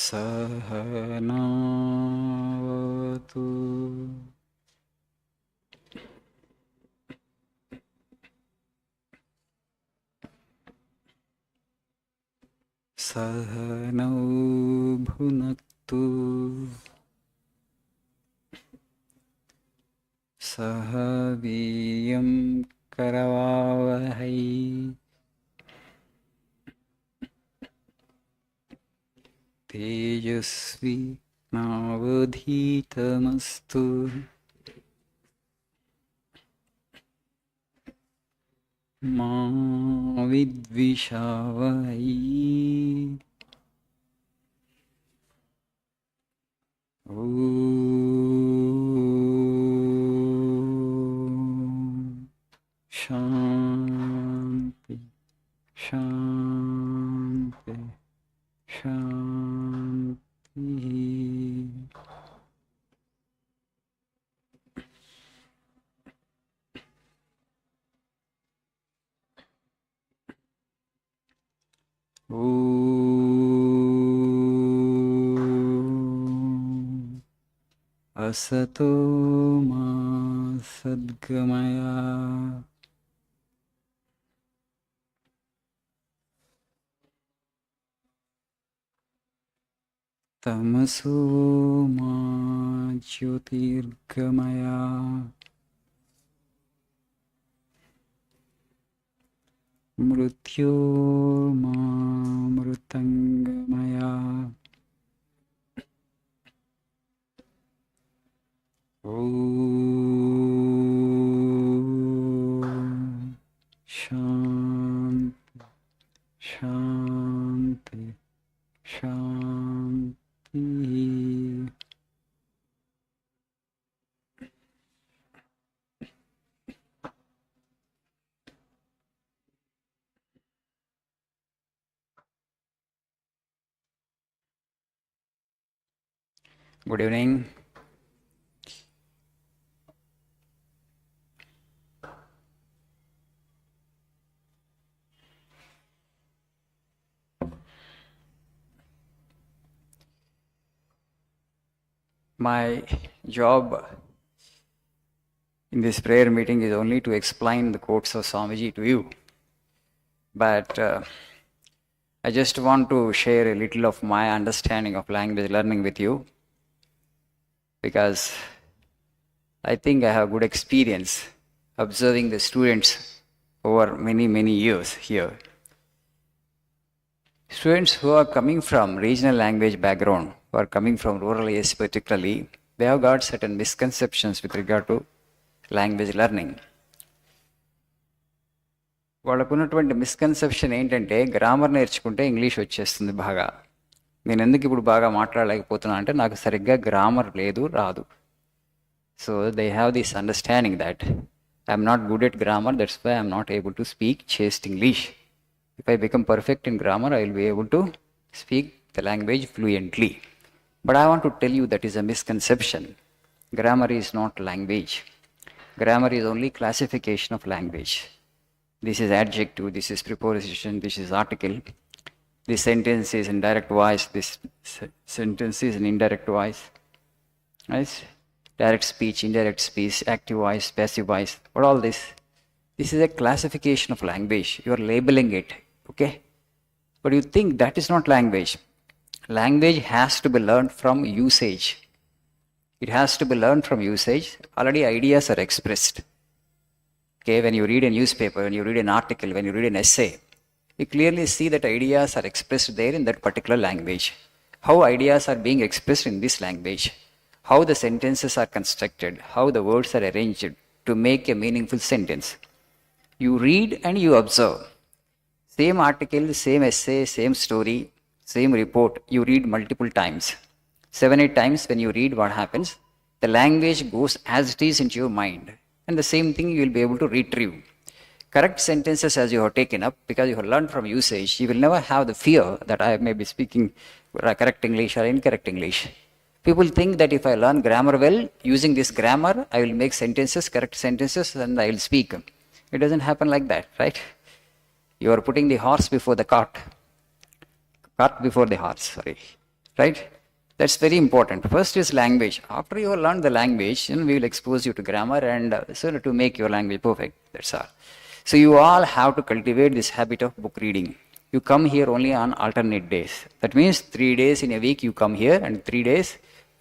सहनावतु सहनौ भुनक्तु सह वीर्यं करवावहै तेजस्वी नावधीतमस्तु मा विद्विषावहै। ॐ शान्ति शान्ति शान्तिः। ॐ असतो मा सद्गमय तमसो मा ज्योतिर्गमय मृत्योर्मामृतङ्गमय। ॐ शान्ति शान्ति शान्तिः। Good evening. My job in this prayer meeting is only to explain the quotes of Swamiji to you. But I just want to share a little of my understanding of language learning with you, because I think I have good experience observing the students over many years here. Students who are coming from regional language background, who are coming from rural areas particularly, they have got certain misconceptions with regard to language learning. వాళ్ళకున్నటువంటి misconception ఏంటంటే, grammar నేర్చుకుంటే English వచ్చేస్తుంది బాగా. నేను ఎందుకు ఇప్పుడు బాగా మాట్లాడలేకపోతున్నా అంటే నాకు సరిగ్గా గ్రామర్ లేదు, రాదు. So they have this understanding that I'm not good at grammar, that's why I'm not able to speak chaste English. If I become perfect in grammar, I will be able to speak the language fluently. But I want to tell you that is a misconception. Grammar is not language. Grammar is only classification of language. This is adjective, this is preposition, this is article. This sentence is in direct voice, this sentence is in indirect voice. Right? Direct speech, indirect speech, active voice, passive voice. What all this? This is a classification of language. You are labeling it. Okay? But you think that is not language. Language has to be learned from usage. It has to be learned from usage. Already ideas are expressed. Okay, when you read a newspaper, when you read an article, when you read an essay, you clearly see that ideas are expressed there in that particular language. How ideas are being expressed in this language. How the sentences are constructed. How the words are arranged to make a meaningful sentence. You read and you observe. Same article, same essay, same story, same report, you read multiple times. 7-8 times when you read, what happens? The language goes as it is into your mind. And the same thing you will be able to retrieve. Correct sentences as you have taken up, because you have learned from usage, you will never have the fear that I may be speaking correct English or incorrect English. People think that if I learn grammar well, using this grammar, I will make sentences, correct sentences, and I will speak. It doesn't happen like that, right? You are putting the horse before the cart before the horse, sorry, right? That's very important. First is language. After you have learned the language, we will expose you to grammar and so to make your language perfect. That's all. So you all have to cultivate this habit of book reading. You come here only on alternate days. That means 3 days in a week you come here, and 3 days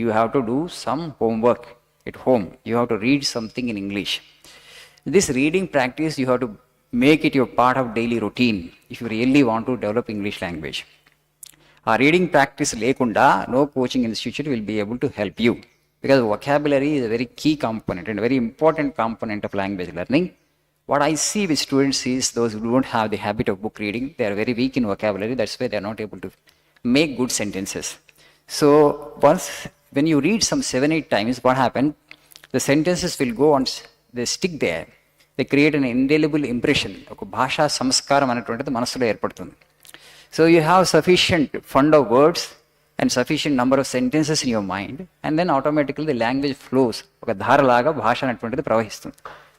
you have to do some homework at home. You have to read something in English. This reading practice, you have to make it your part of daily routine if you really want to develop English language. A reading practice lekunda, no coaching institute will be able to help you, because vocabulary is a very key component and a very important component of language learning. What I see with students is those who don't have the habit of book reading, they are very weak in vocabulary. That's why they are not able to make good sentences. So once, when you read some 7-8 times, what happened? The sentences will go on, they stick there. They create an indelible impression. ఒక భాషా సంస్కారం అనేటువంటిది మనసులో ఏర్పడుతుంది. So you have sufficient fund of words and sufficient number of sentences in your mind, and then automatically the language flows. ఒక ధారలాగా భాష అనేటువంటిది ప్రవహిస్తుంది.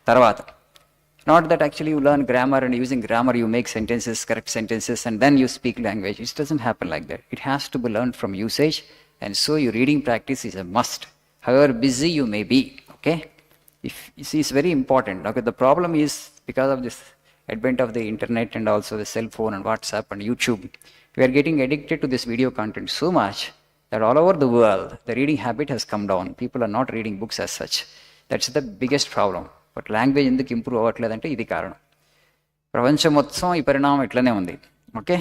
తర్వాత, not that actually you learn grammar and using grammar you make sentences, correct sentences, and then you speak language. It doesn't happen like that. It has to be learned from usage, and so your reading practice is a must, however busy you may be. Okay, if you see, it's very important. Okay, the problem is because of this advent of the internet and also the cell phone and WhatsApp and YouTube, we are getting addicted to this video content so much that all over the world the reading habit has come down. People are not reading books as such. That's the biggest problem. But language ఎందుకు improve అవ్వట్లేదంటే ఇది కారణం. ప్రపంచం మొత్తం ఈ పరిణామం ఇట్లనే ఉంది. Okay,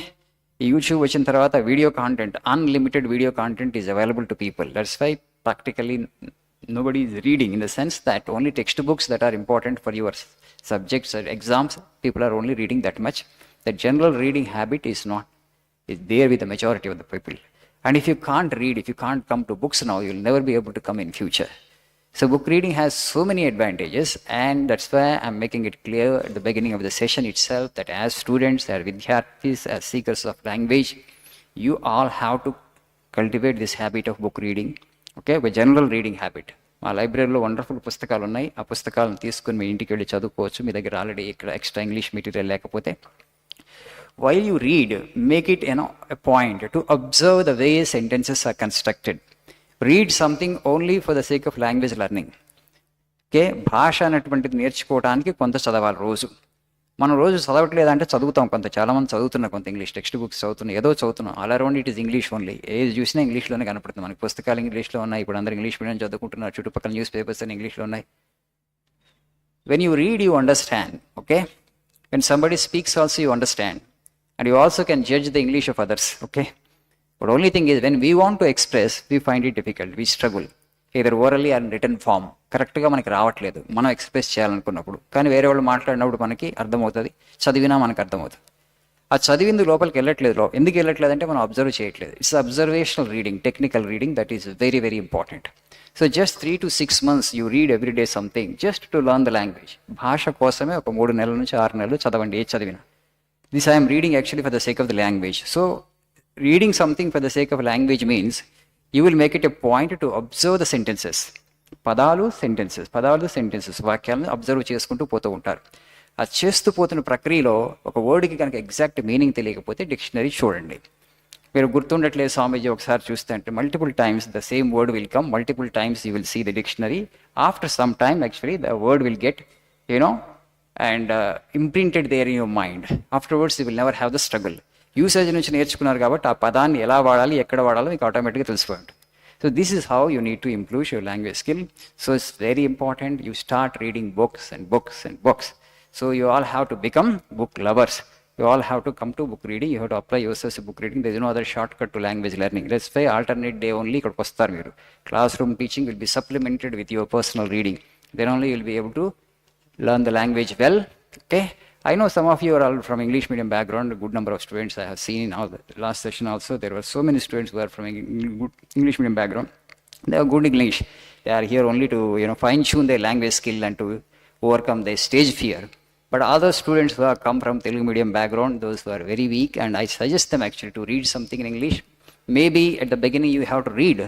ఈ యూట్యూబ్ వచ్చిన తర్వాత video content, unlimited video content is available to people. That's why practically nobody is reading, in the sense that only textbooks that are important for your subjects or exams, people are only reading that much. The general reading habit is there with the majority of the people. And if you can't read, if you can't come to books now, you will never be able to come in future. So book reading has so many advantages, and that's why I'm making it clear at the beginning of the session itself that as students, as vidyarthis, as seekers of language, you all have to cultivate this habit of book reading. Okay, ఒక general reading habit. మా లైబ్రరీలో wonderful పుస్తకాలు ఉన్నాయి. ఆ పుస్తకాలను తీసుకుని మీ ఇంటికి వెళ్ళి చదువుకోవచ్చు. మీ దగ్గర ఆల్రెడీ ఇక్కడ ఎక్స్ట్రా ఇంగ్లీష్ మెటీరియల్ లేకపోతే. While you read, make it a point to observe the way sentences are constructed. Read something only for the sake of language learning. Okay, భాష అనేటువంటిది నేర్చుకోవడానికి కొంత చదవాలి రోజు. మనం రోజు చదవట్లేదంటే చదువుతాం కొంత, చాలామంది చదువుతున్నారు కొంత ఇంగ్లీష్ టెక్స్ట్ బుక్స్ చదువుతున్నాం, ఏదో చదువుతున్నాం. All around it is English only. ఏది చూసినా ఇంగ్లీష్లోనే కనపడుతుంది మనకి. పుస్తకాలు ఇంగ్లీష్లో ఉన్నాయి, ఇప్పుడు అందరూ ఇంగ్లీష్ మీడియం చదువుకుంటున్నారు, చుట్టుపక్కల న్యూస్ పేపర్స్ అన్ని ఇంగ్లీష్లో ఉన్నాయి. When you read you understand. Okay, when somebody speaks also you understand, and you also can judge the English of others. Okay, but only thing is when we want to express we find it difficult, we struggle either orally or in written form. కరెక్ట్గా మనకి రావట్లేదు మనం express చేయాలనుకున్నప్పుడు. కానీ వేరే వాళ్ళు మాట్లాడినప్పుడు మనకి అర్థమవుతుంది, చదివినా మనకు అర్థమవుతుంది. ఆ చదివింది లోపలికి వెళ్ళట్లేదు. ఎందుకు వెళ్ళట్లేదు అంటే మనం అబ్జర్వ్ చేయట్లేదు. It's observational reading, technical reading, that is very very important. So just 3 to 6 months you read every day something just to learn the language. భాష కోసమే ఒక 3 నెలల నుంచి 6 నెలలు చదవండి, ఏది చదివినా. This I'm reading actually for the sake of the language. So reading something for the sake of language means you will make it a point to observe the sentences. పదాలు సెంటెన్సెస్ వాక్యాలను అబ్జర్వ్ చేసుకుంటూ పోతూ ఉంటారు. ఆ చేస్తూ పోతున్న ప్రక్రియలో ఒక వర్డ్కి కనుక ఎగ్జాక్ట్ మీనింగ్ తెలియకపోతే డిక్షనరీ చూడండి. మీరు గుర్తుండట్లేదు స్వామీజీ ఒకసారి చూస్తే అంటే multiple times the same word will come, multiple times you will see the dictionary. After some time actually the word will get and imprinted there in your mind. Afterwards you will never have the struggle. Usage నుంచి నేర్చుకున్నారు కాబట్టి ఆ పదాన్ని ఎలా వాడాలి, ఎక్కడ వాడాలో మీకు ఆటోమేటిక్గా తెలిసిపోయింది. So this is how you need to improve your language skill. So it's very important you start reading books and books and books. So you all have to become book lovers. You all have to come to book reading. You have to apply yourselves to book reading. There is no other shortcut to language learning. Let's say alternate day only ఇక్కడికి వస్తారు మీరు. Classroom teaching will be supplemented with your personal reading. Then only you will be able to learn the language well. Okay. I know some of you are all from English medium background. A good number of students I have seen in all the last session also. There were so many students who are from good English medium background. They have good English. They are here only to fine-tune their language skill and to overcome their stage fear. But other students who have come from Telugu medium background, those who are very weak, and I suggest them actually to read something in English. Maybe at the beginning you have to read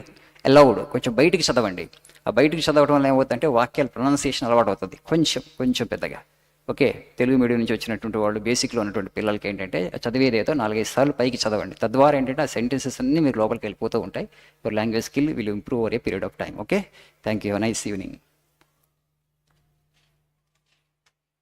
aloud. కొంచెం బయటికి చదవండి. ఆ బయటికి చదవడం వల్ల ఏమవుతుందంటే వాక్యాల pronunciation అలవాటు అవుతుంది కొంచెం పెద్దగా. ఓకే, తెలుగు మీడియం నుంచి వచ్చినటువంటి వాళ్ళు, బేసిక్లో ఉన్నటువంటి పిల్లలకి ఏంటంటే చదివేదేదో 4-5 సార్లు పైకి చదవండి. తద్వారా ఏంటంటే ఆ సెంటెన్సెస్ అన్నీ మీరు లోపలికి వెళ్ళిపోతూ ఉంటాయి. Your language skill will improve over a period of time. Okay, thank you, nice evening.